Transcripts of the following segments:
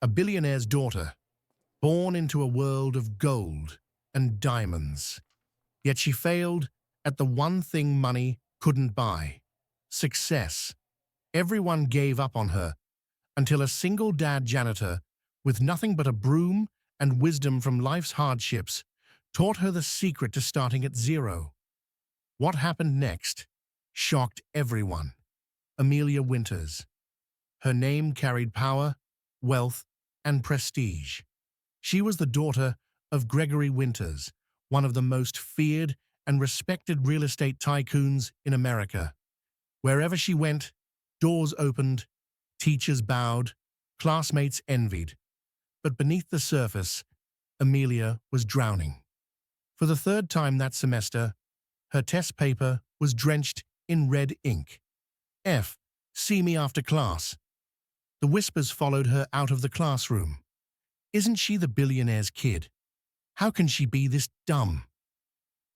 a billionaire's daughter, born into a world of gold and diamonds. Yet she failed at the one thing money couldn't buy: success. Everyone gave up on her until a single dad janitor, with nothing but a broom and wisdom from life's hardships, taught her the secret to starting at zero. What happened next shocked everyone. Amelia Winters. Her name carried power, wealth, and prestige. She was the daughter of Gregory Winters, one of the most feared and respected real estate tycoons in America. Wherever she went, doors opened, teachers bowed, classmates envied. But beneath the surface, Amelia was drowning. For the third time that semester, her test paper was drenched in red ink. F. See me after class. The whispers followed her out of the classroom. Isn't she the billionaire's kid? How can she be this dumb?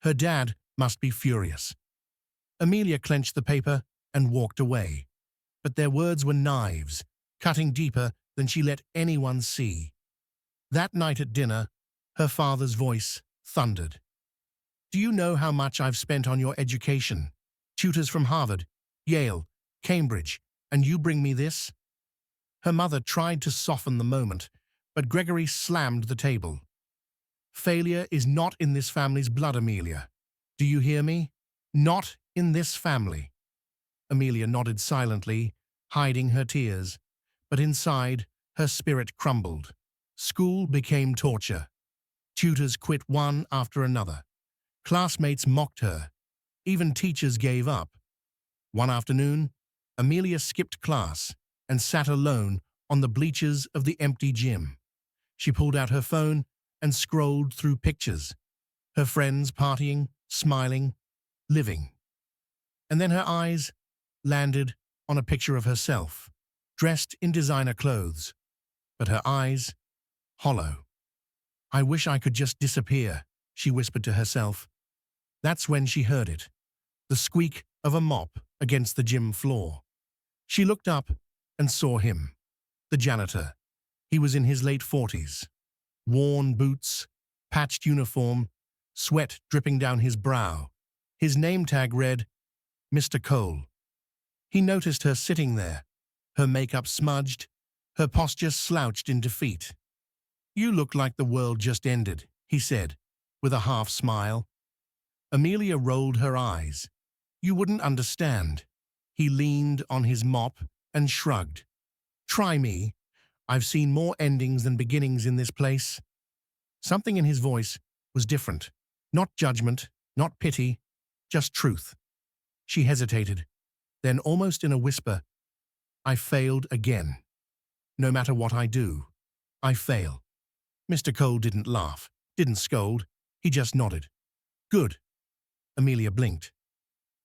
Her dad must be furious. Amelia clenched the paper and walked away. But their words were knives, cutting deeper than she let anyone see. That night at dinner, her father's voice thundered. Do you know how much I've spent on your education? Tutors from Harvard, Yale, Cambridge, and you bring me this? Her mother tried to soften the moment, but Gregory slammed the table. Failure is not in this family's blood, Amelia. Do you hear me? Not in this family. Amelia nodded silently, hiding her tears, but inside, her spirit crumbled. School became torture. Tutors quit one after another. Classmates mocked her. Even teachers gave up. One afternoon, Amelia skipped class and sat alone on the bleachers of the empty gym. She pulled out her phone and scrolled through pictures. Her friends partying, smiling, living. And then her eyes landed on a picture of herself, dressed in designer clothes, but her eyes hollow. I wish I could just disappear, she whispered to herself. That's when she heard it, the squeak of a mop against the gym floor. She looked up and saw him, the janitor. He was in his late 40s. Worn boots, patched uniform, sweat dripping down his brow. His name tag read, Mr. Cole. He noticed her sitting there, her makeup smudged, her posture slouched in defeat. You look like the world just ended, he said, with a half smile. Amelia rolled her eyes. You wouldn't understand. He leaned on his mop and shrugged. Try me. I've seen more endings than beginnings in this place. Something in his voice was different. Not judgment, not pity, just truth. She hesitated. Then, almost in a whisper, I failed again. No matter what I do, I fail. Mr. Cole didn't laugh, didn't scold. He just nodded. Good. Amelia blinked.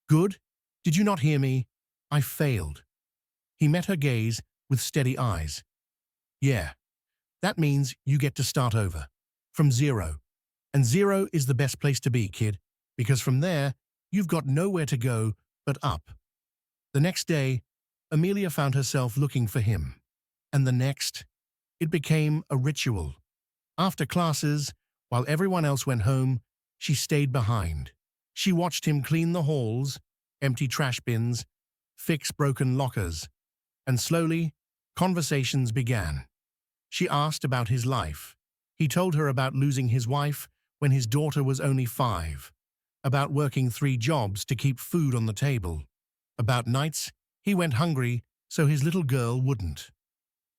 Good? Did you not hear me? I failed. He met her gaze with steady eyes. Yeah, that means you get to start over, from zero. And zero is the best place to be, kid, because from there, you've got nowhere to go but up. The next day, Amelia found herself looking for him. And the next, it became a ritual. After classes, while everyone else went home, she stayed behind. She watched him clean the halls, empty trash bins, fix broken lockers, and slowly, conversations began. She asked about his life. He told her about losing his wife when his daughter was only 5, about working 3 jobs to keep food on the table, about nights he went hungry so his little girl wouldn't.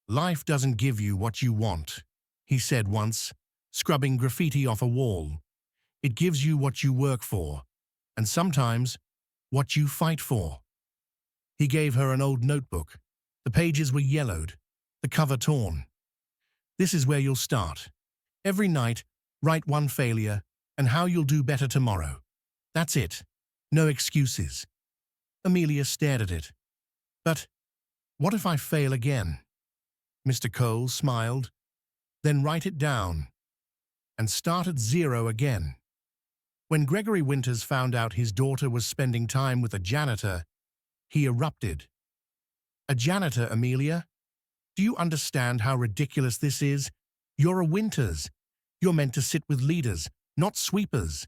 Life doesn't give you what you want, he said once, scrubbing graffiti off a wall. It gives you what you work for, and sometimes what you fight for. He gave her an old notebook. The pages were yellowed, the cover torn. This is where you'll start. Every night, write one failure and how you'll do better tomorrow. That's it. No excuses. Amelia stared at it. But what if I fail again? Mr. Cole smiled. Then write it down and start at 0 again. When Gregory Winters found out his daughter was spending time with a janitor, he erupted. A janitor, Amelia? Do you understand how ridiculous this is? You're a Winters. You're meant to sit with leaders, not sweepers.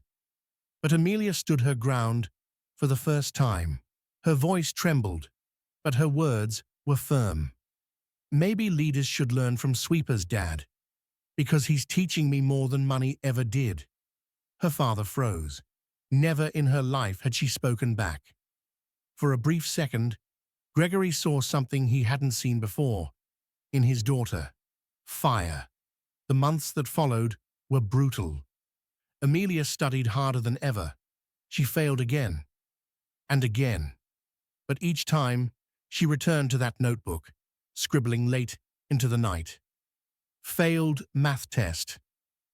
But Amelia stood her ground for the first time. Her voice trembled, but her words were firm. Maybe leaders should learn from sweepers, Dad, because he's teaching me more than money ever did. Her father froze. Never in her life had she spoken back. For a brief second, Gregory saw something he hadn't seen before in his daughter: fire. The months that followed were brutal. Amelia studied harder than ever. She failed again and again. But each time, she returned to that notebook, scribbling late into the night. Failed math test.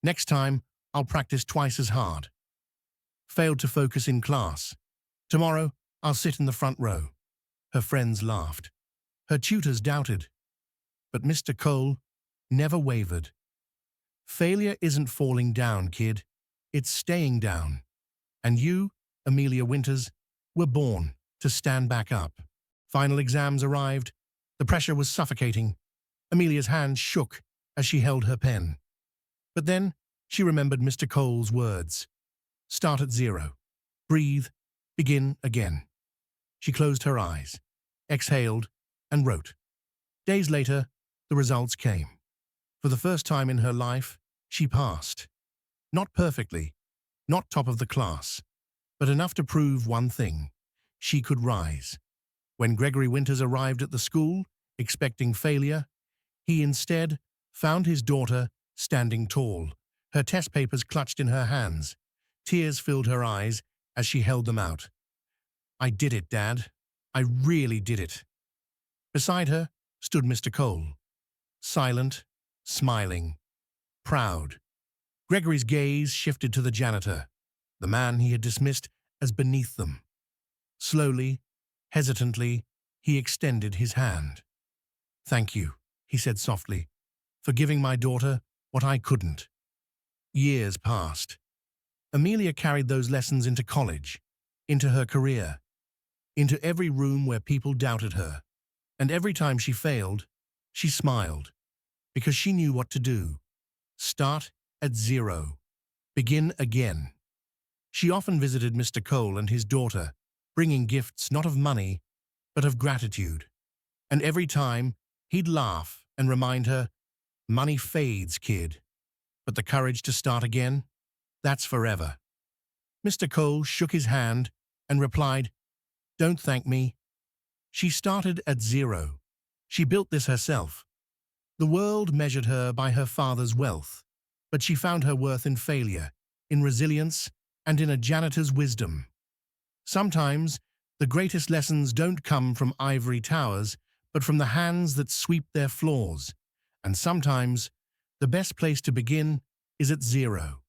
Next time, I'll practice twice as hard. Failed to focus in class. Tomorrow, I'll sit in the front row. Her friends laughed. Her tutors doubted. But Mr. Cole never wavered. Failure isn't falling down, kid. It's staying down. And you, Amelia Winters, were born to stand back up. Final exams arrived. The pressure was suffocating. Amelia's hand shook as she held her pen. But then she remembered Mr. Cole's words. Start at zero. Breathe. Begin again. She closed her eyes, exhaled, and wrote. Days later, the results came. For the first time in her life, she passed. Not perfectly, not top of the class, but enough to prove one thing: she could rise. When Gregory Winters arrived at the school, expecting failure, he instead found his daughter standing tall, her test papers clutched in her hands. Tears filled her eyes as she held them out. I did it, Dad. I really did it. Beside her stood Mr. Cole, silent, smiling, proud. Gregory's gaze shifted to the janitor, the man he had dismissed as beneath them. Slowly, hesitantly, he extended his hand. Thank you, he said softly, for giving my daughter what I couldn't. Years passed. Amelia carried those lessons into college, into her career, into every room where people doubted her. And every time she failed, she smiled, because she knew what to do. Start at zero. Begin again. She often visited Mr. Cole and his daughter, bringing gifts not of money, but of gratitude. And every time, he'd laugh and remind her, money fades, kid. But the courage to start again, that's forever. Mr. Cole shook his hand and replied, don't thank me. She started at zero. She built this herself. The world measured her by her father's wealth, but she found her worth in failure, in resilience, and in a janitor's wisdom. Sometimes, the greatest lessons don't come from ivory towers, but from the hands that sweep their floors. And sometimes, the best place to begin is at zero.